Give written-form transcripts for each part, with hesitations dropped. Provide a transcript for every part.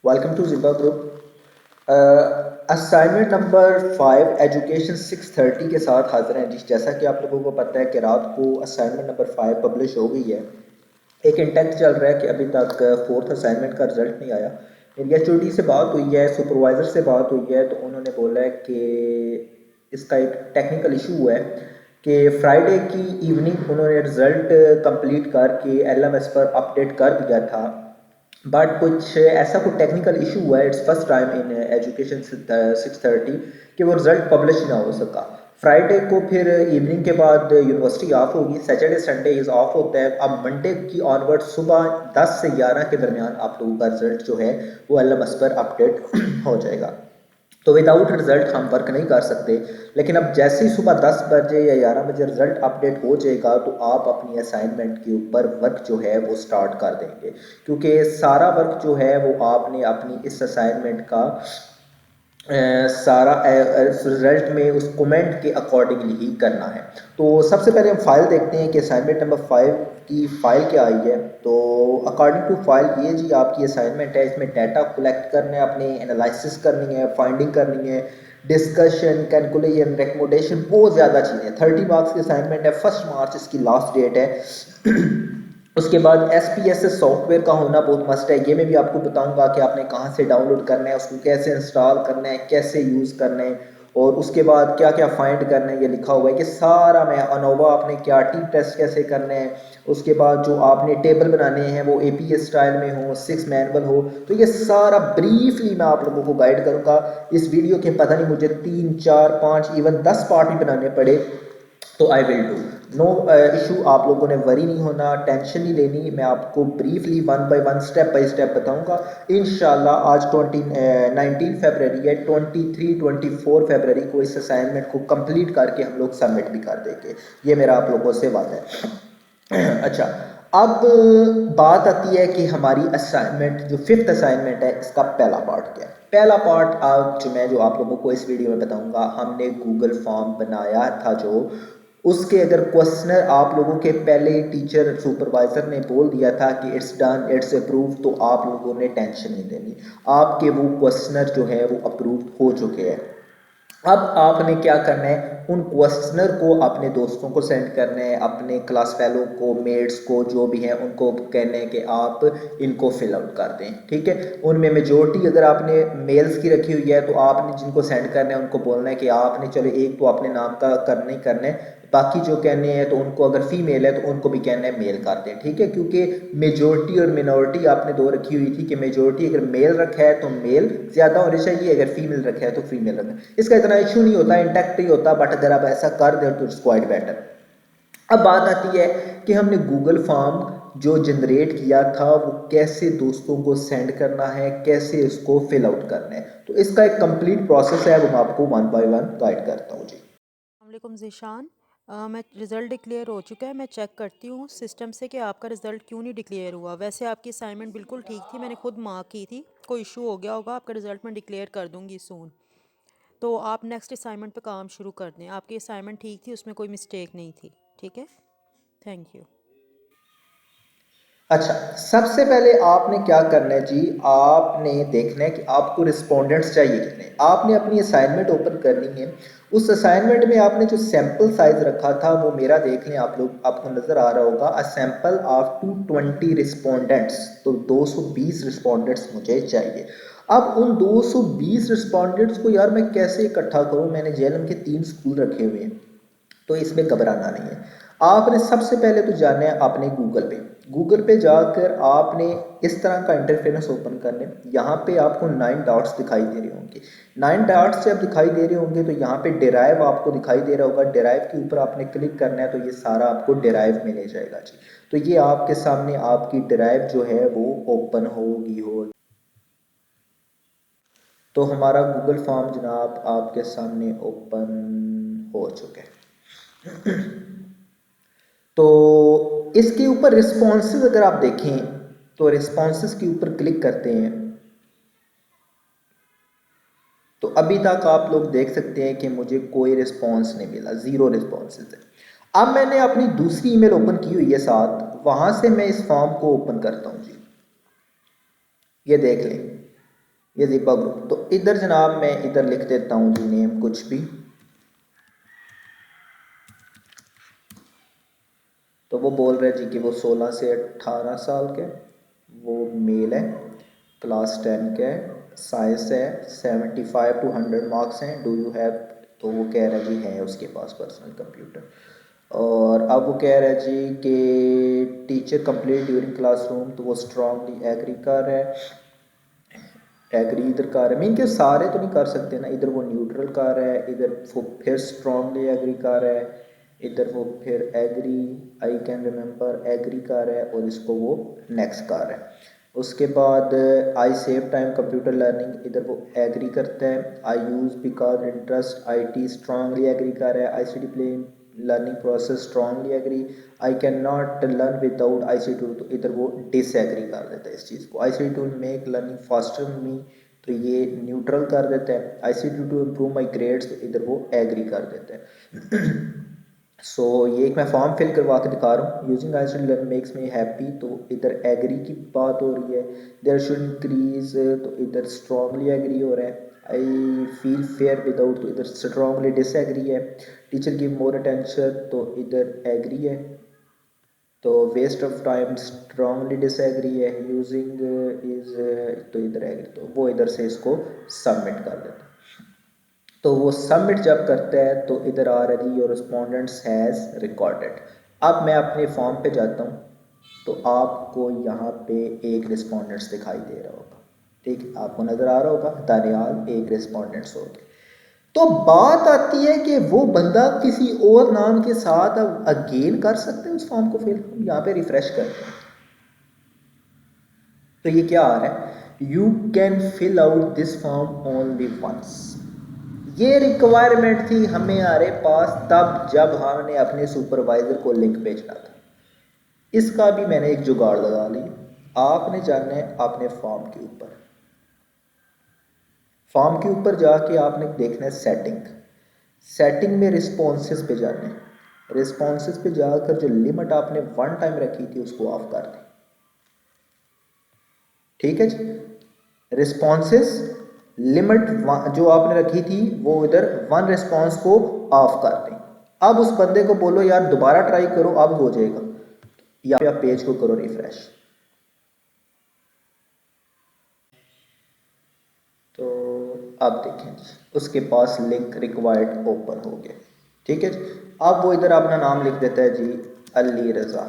Welcome to Jibba group. Assignment number 5 education 630 के साथ हाजिर हैं जी। जैसा कि आप लोगों को पता है कि रात को असाइनमेंट नंबर 5 पब्लिश हो गई है। एक इंटेक्स चल रहा है कि अभी तक फोर्थ असाइनमेंट का रिजल्ट नहीं आया। मेरी एचओडी से बात हुई है, सुपरवाइज़र से बात हुई है, तो उन्होंने बोला है कि इसका एक टेक्निकल इशू है कि फ्राइडे की इवनिंग उन्होंने रिज़ल्ट कंप्लीट करके एलएमएस पर अपडेट कर दिया था, बट कुछ ऐसा कोई टेक्निकल इशू हुआ है। It's first time in education 630 कि वो रिज़ल्ट पब्लिश ना हो सका। फ्राइडे को फिर इवनिंग के बाद यूनिवर्सिटी ऑफ होगी, सैटरडे संडे इज़ ऑफ होता है। अब मंडे की ऑनवर्ड सुबह 10 से 11 के दरमियान आप लोगों का रिजल्ट जो है वो एलएमएस पर अपडेट हो जाएगा। तो विदाउट रिजल्ट हम वर्क नहीं कर सकते, लेकिन अब जैसे ही सुबह 10 बजे या 11 बजे रिजल्ट अपडेट हो जाएगा तो आप अपनी असाइनमेंट के ऊपर वर्क जो है वो स्टार्ट कर देंगे, क्योंकि सारा वर्क जो है वो आपने अपनी इस असाइनमेंट का सारा रिजल्ट में उस कमेंट के अकॉर्डिंगली ही करना है। तो सबसे पहले हम फाइल देखते हैं कि असाइनमेंट नंबर 5 की फ़ाइल क्या आई है। तो अकॉर्डिंग टू फाइल ये जी आपकी असाइनमेंट है। इसमें डाटा कलेक्ट करना है, अपने एनालिसिस करनी है, फाइंडिंग करनी है, डिस्कशन, कैलकुलेशन, रिकमेंडेशन, बहुत ज़्यादा चीज़ें। 30 मार्क्स की असाइनमेंट है। 1 मार्च इसकी लास्ट डेट है। उसके बाद SPSS सॉफ्टवेयर का होना बहुत मस्ट है। ये मैं भी आपको बताऊंगा कि आपने कहाँ से डाउनलोड करना है, उसको कैसे इंस्टॉल करना है, कैसे यूज़ करना है, और उसके बाद क्या क्या फाइंड करना है ये लिखा हुआ है। ये सारा मैं अनोवा आपने क्या टी टेस्ट कैसे करना है, उसके बाद जो आपने टेबल बनाने हैं वो APS स्टाइल में हो, 6 मैनुअल हो, तो ये सारा ब्रीफली मैं आप लोगों को गाइड करूँगा इस वीडियो के। पता नहीं मुझे 3 4 5 इवन 10 पार्ट भी बनाने पड़े तो I will do. No issue, आप लोगों ने वरी नहीं होना, टेंशन नहीं लेनी। मैं आपको briefly 1 by 1 step by step बताऊंगा इंशाल्लाह। आज 19 फरवरी है, 23-24 फरवरी को इस असाइनमेंट को कंप्लीट करके हम लोग सबमिट भी कर देंगे। ये मेरा आप लोगों से वादा है। अच्छा, अब बात आती है कि हमारी असाइनमेंट जो 5th असाइनमेंट है इसका पहला पार्ट क्या है। पहला पार्ट आज मैं जो आप लोगों को इस वीडियो में बताऊंगा, हमने गूगल फॉर्म बनाया था जो उसके अगर क्वेश्चनर आप लोगों के पहले ही टीचर सुपरवाइजर ने बोल दिया था कि इट्स डन, इट्स अप्रूव, तो आप लोगों ने टेंशन नहीं लेनी। आपके वो क्वेश्चनर जो है वो अप्रूव हो चुके हैं। अब आपने क्या करना है, उन क्वेश्चनर को अपने दोस्तों को सेंड करना है, अपने क्लास फेलो को, मेट्स को, जो भी हैं उनको कहना है कि आप इनको फिल आउट कर दें। ठीक है, उनमें मेजोरिटी अगर आपने मेल्स की रखी हुई है तो आपने जिनको सेंड करना है उनको बोलना है कि आपने चलो एक तो अपने नाम का करना ही करना है, बाकी जो कहने हैं तो उनको अगर फीमेल है तो उनको भी कहना है मेल कर दें। ठीक है, क्योंकि मेजोरिटी और मिनोरिटी आपने दो रखी हुई थी कि मेजोरिटी अगर मेल रखा है तो मेल ज़्यादा होनी चाहिए, अगर फीमेल रखा है तो फीमेल रखना। इसका इतना इशू नहीं होता, इंटैक्ट ही होता, बट अगर आप ऐसा कर दे तो इट्स क्वाइट बेटर। अब बात आती है कि हमने गूगल फॉर्म जो जनरेट किया था वो कैसे दोस्तों को सेंड करना है, कैसे इसको फिल आउट करना है। तो इसका एक कंप्लीट प्रोसेस है, वो मैं आपको 1 बाय 1 गाइड करता हूँ जी। वालेकुम ज़ीशान। मैं रिज़ल्ट डिक्लेयर हो चुका है। मैं चेक करती हूँ सिस्टम से कि आपका रिज़ल्ट क्यों नहीं डिक्लेयर हुआ। वैसे आपकी असाइनमेंट बिल्कुल ठीक थी, मैंने खुद मार्क की थी। कोई इशू हो गया होगा, आपका रिज़ल्ट मैं डिक्लेयर कर दूँगी सून। तो आप नेक्स्ट असाइनमेंट पे काम शुरू कर दें। आपकी असाइनमेंट ठीक थी, उसमें कोई मिस्टेक नहीं थी। ठीक है, थैंक यू। अच्छा, सबसे पहले आपने क्या करना है जी, आपने देखना है कि आपको रिस्पोंडेंट्स चाहिए कितने। आपने अपनी असाइनमेंट ओपन करनी है। उस असाइनमेंट में आपने जो सैम्पल साइज रखा था वो मेरा देख लें आप लोग, आपको नज़र आ रहा होगा, अ सैम्पल ऑफ 220 रिस्पोंडेंट्स। तो 220 रिस्पोंडेंट्स मुझे चाहिए। अब उन 220 रिस्पोंडेंट्स को यार मैं कैसे इकट्ठा करूं, मैंने जेएलएम के 3 स्कूल रखे हुए हैं, तो इसमें घबराना नहीं है। आपने सबसे पहले तो जाना है अपने गूगल पे जाकर आपने इस तरह का इंटरफेस ओपन करने। यहाँ पे आपको 9 डॉट्स दिखाई दे रहे होंगे। 9 डॉट्स जब दिखाई दे रहे होंगे तो यहाँ पे डिराइव आपको दिखाई दे रहा होगा। डिराइव के ऊपर आपने क्लिक करना है तो ये सारा आपको डिराइव में ले जाएगा जी। तो ये आपके सामने आपकी डिराइव जो है वो ओपन होगी। तो हमारा गूगल फॉर्म जनाब आपके सामने ओपन हो चुका है। तो इसके ऊपर रिस्पॉन्सेज अगर आप देखें तो रिस्पॉन्सेज के ऊपर क्लिक करते हैं तो अभी तक आप लोग देख सकते हैं कि मुझे कोई रिस्पॉन्स नहीं मिला, ज़ीरो रिस्पॉन्सेज है। अब मैंने अपनी दूसरी ईमेल ओपन की हुई है साथ, वहां से मैं इस फॉर्म को ओपन करता हूं जी। ये देख लें, ये ज़िपा ग्रुप। तो इधर जनाब मैं इधर लिख देता हूँ जी नेम कुछ भी, तो वो बोल रहे हैं जी कि वो 16 से 18 साल के, वो मेल है, क्लास 10 के है, साइंस है, 75 to 100 मार्क्स हैं, डू यू हैव, तो वो कह रहा है जी है उसके पास पर्सनल कंप्यूटर। और अब वो कह रहा है जी कि टीचर कंप्लीट ड्यूरिंग क्लासरूम, तो वो स्ट्रांगली एग्री कर रहा है, एग्री इधर कर रहा है, मीन के सारे तो नहीं कर सकते ना, इधर वो न्यूट्रल कर रहा है, इधर वो फिर स्ट्रांगली एग्री कर रहा है, इधर वो फिर agree, I can remember agree कर रहा है, और इसको वो नेक्स्ट कर रहा है। उसके बाद I save time computer learning, इधर वो एग्री करता है, I use because interest I T, strongly agree कर रहा है, I C D play learning process, strongly agree, I can not learn without I C tool, तो इधर वो डिसएग्री कर देता है इस चीज़ को। आई C tool make learning faster मी, तो ये न्यूट्रल कर देता है। I C to improve my grades, तो इधर वो एग्री कर देता है। सो ये एक मैं फॉर्म फिल करवा के दिखा रहा हूँ, using I should learn makes me happy, तो इधर एग्री की बात हो रही है। देयर शुड इंक्रीज, तो इधर स्ट्रांगली एग्री हो रहा है। आई फील फेयर विदाउट, तो इधर स्ट्रांगली डिसएग्री है। टीचर गिव मोर अटेंशन, तो इधर एग्री है। तो waste of time strongly disagree है। यूजिंग इज, तो इधर एग्री, तो वो इधर से इसको सबमिट कर देता है। तो वो सबमिट जब करता है तो इधर आ रहा है योर रिस्पोंडेंट्स हैज़ रिकॉर्डेड। अब मैं अपने फॉर्म पे जाता हूँ, तो आपको यहाँ पे एक रिस्पोंडेंट्स दिखाई दे रहा होगा, ठीक है, आपको नज़र आ रहा होगा दानियाल एक रिस्पोंडेंट्स हो गए। तो बात आती है कि वो बंदा किसी और नाम के साथ अब अगेन कर सकते हैं उस फॉर्म को फिल। हम यहाँ पे रिफ्रेश करते हैं, तो ये क्या आ रहा है, you can fill out this form only once. ये रिक्वायरमेंट थी हमारे पास तब जब हमने अपने सुपरवाइजर को लिंक भेजना था। इसका भी मैंने एक जुगाड़ लगा ली। आपने जाना है अपने फॉर्म के ऊपर, फॉर्म के ऊपर जाके आपने देखना है सेटिंग, सेटिंग में रिस्पॉन्सेस पे जाना है। रिस्पॉन्सेस पे जाकर जो लिमिट आपने वन टाइम रखी थी उसको ऑफ कर दें, ठीक है जी। रिस्पॉन्सेस लिमिट जो आपने रखी थी वो इधर वन रिस्पॉन्स को ऑफ कर दें। अब उस बंदे को बोलो यार दोबारा ट्राई करो, अब हो जाएगा, या आप पेज को करो रिफ्रेश। तो अब देखें उसके पास लिंक रिक्वायर्ड ओपन हो गया, ठीक है जी। अब वो इधर अपना नाम लिख देता है जी अली रज़ा।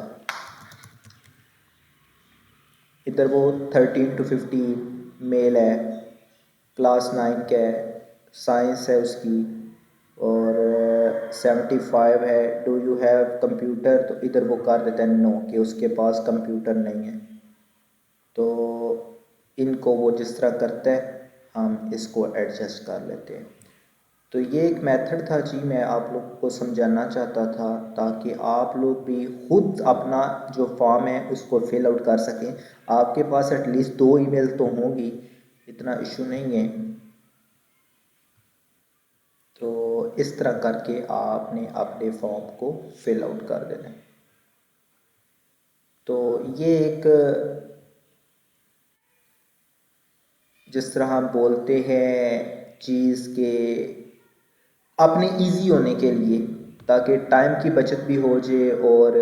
इधर वो 13 to 15 मेल है, क्लास 9 का है, साइंस है उसकी, और 75 है। डू यू हैव कंप्यूटर, तो इधर वो कर देता है नो कि उसके पास कंप्यूटर नहीं है। तो इनको वो जिस तरह करता है हम इसको एडजस्ट कर लेते हैं। तो ये एक मेथड था जी, मैं आप लोग को समझाना चाहता था ताकि आप लोग भी खुद अपना जो फॉर्म है उसको फिल आउट कर सकें। आपके पास एटलीस्ट 2 ईमेल तो होंगी, इतना इशू नहीं है। तो इस तरह करके आपने अपने फॉर्म को फिल आउट कर देना है। तो ये एक जिस तरह हम बोलते हैं चीज़ के अपने इजी होने के लिए, ताकि टाइम की बचत भी हो जाए और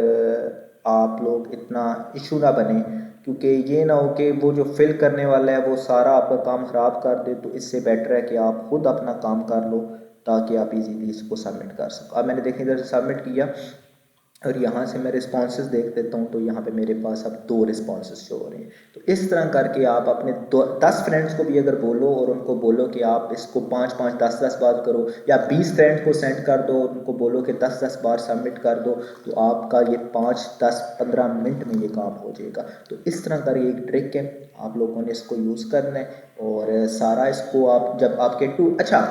आप लोग इतना इशू ना बने, क्योंकि ये ना हो कि वो जो फिल करने वाला है वो सारा आपका काम ख़राब कर दे। तो इससे बेटर है कि आप खुद अपना काम कर लो ताकि आप इजीली इसको सबमिट कर सको। अब मैंने देखिए इधर सबमिट किया और यहाँ से मैं रिस्पॉन्सेस देख देता हूँ, तो यहाँ पे मेरे पास अब 2 रिस्पॉन्सेस शो हो रहे हैं। तो इस तरह करके आप अपने 10 फ्रेंड्स को भी अगर बोलो और उनको बोलो कि आप इसको 5-5 10-10 बार करो, या 20 फ्रेंड्स को सेंड कर दो और उनको बोलो कि 10-10 बार सबमिट कर दो, तो आपका ये 5-10-15 मिनट में ये काम हो जाएगा। तो इस तरह का ये एक ट्रिक है, आप लोगों ने इसको यूज़ करना है। और सारा इसको आप जब आपके अच्छा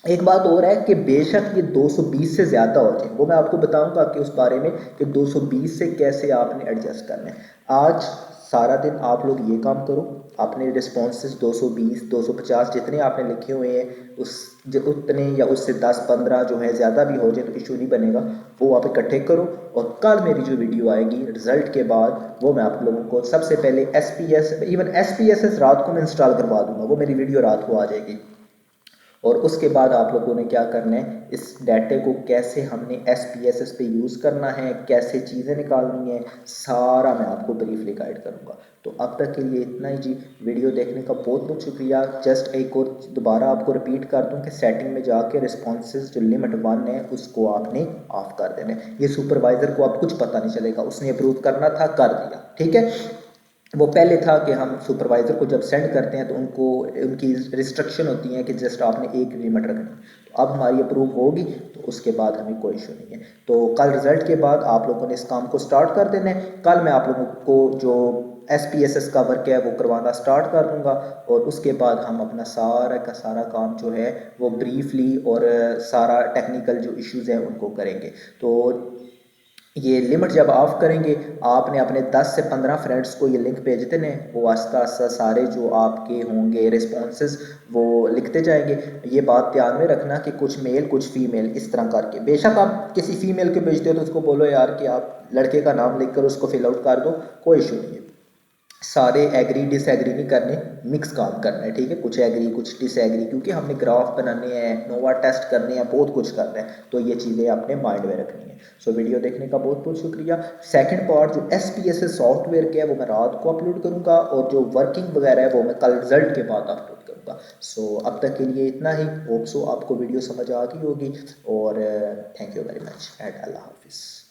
एक बात और है कि बेशक ये 220 से ज़्यादा हो जाए, वो मैं आपको बताऊंगा कि उस बारे में कि 220 से कैसे आपने एडजस्ट करना है। आज सारा दिन आप लोग ये काम करो, अपने रिस्पॉन्सेज 220 250 जितने आपने लिखे हुए हैं उस उतने या उससे 10-15 जो है ज़्यादा भी हो जाए तो इशू नहीं बनेगा, वो आप इकट्ठे करो। और कल मेरी जो वीडियो आएगी रिज़ल्ट के बाद वो मैं आप लोगों को सबसे पहले SPSS, इवन SPSS रात को मैं इंस्टॉल करवा दूंगा, वो मेरी वीडियो रात को आ जाएगी। और उसके बाद आप लोगों ने क्या करना है, इस डाटे को कैसे हमने SPSS पे यूज़ करना है, कैसे चीज़ें निकालनी है, सारा मैं आपको ब्रीफली गाइड करूँगा। तो अब तक के लिए इतना ही जी। वीडियो देखने का बहुत बहुत शुक्रिया। जस्ट एक और दोबारा आपको रिपीट कर दूं कि सेटिंग में जाके रिस्पॉन्सेज जो लिमिट 1 है उसको आपने ऑफ कर देना है। ये सुपरवाइज़र को अब कुछ पता नहीं चलेगा, उसने अप्रूव करना था, कर दिया, ठीक है। वो पहले था कि हम सुपरवाइज़र को जब सेंड करते हैं तो उनको उनकी रिस्ट्रिक्शन होती है कि जस्ट आपने एक लिमिट रखनी। तो अब हमारी अप्रूव होगी तो उसके बाद हमें कोई इशू नहीं है। तो कल रिज़ल्ट के बाद आप लोगों ने इस काम को स्टार्ट कर देना है। कल मैं आप लोगों को जो SPSS का वर्क है वो करवाना स्टार्ट कर दूंगा और उसके बाद हम अपना सारा का सारा काम जो है वो ब्रीफली और सारा टेक्निकल जो इश्यूज़ हैं उनको करेंगे। तो ये लिमिट जब ऑफ करेंगे आपने अपने 10 से 15 फ्रेंड्स को ये लिंक भेज देने, वो आस्ता आस्ता सारे जो आपके होंगे रिस्पॉन्सेज वो लिखते जाएंगे। ये बात ध्यान में रखना कि कुछ मेल कुछ फीमेल इस तरह करके, बेशक आप किसी फीमेल को भेजते हो तो उसको बोलो यार कि आप लड़के का नाम लिखकर उसको फिल आउट कर दो, कोई इशू नहीं है। सारे एग्री डिसएग्री नहीं करने, मिक्स काम करना है, ठीक है। कुछ एग्री कुछ डिसएग्री, क्योंकि हमने ग्राफ बनाने हैं, नोवा टेस्ट करने हैं, बहुत कुछ करना है, तो ये चीज़ें आपने माइंड में रखनी है। सो वीडियो देखने का बहुत बहुत शुक्रिया। सेकंड पार्ट जो SPSS सॉफ्टवेयर के है वो मैं रात को अपलोड करूँगा और जो वर्किंग वगैरह है वो मैं कल रिजल्ट के बाद अपलोड करूँगा। सो अब तक के लिए इतना ही। होप सो आपको वीडियो समझ आ गई होगी और thank you very much and अल्लाह हाफिज़।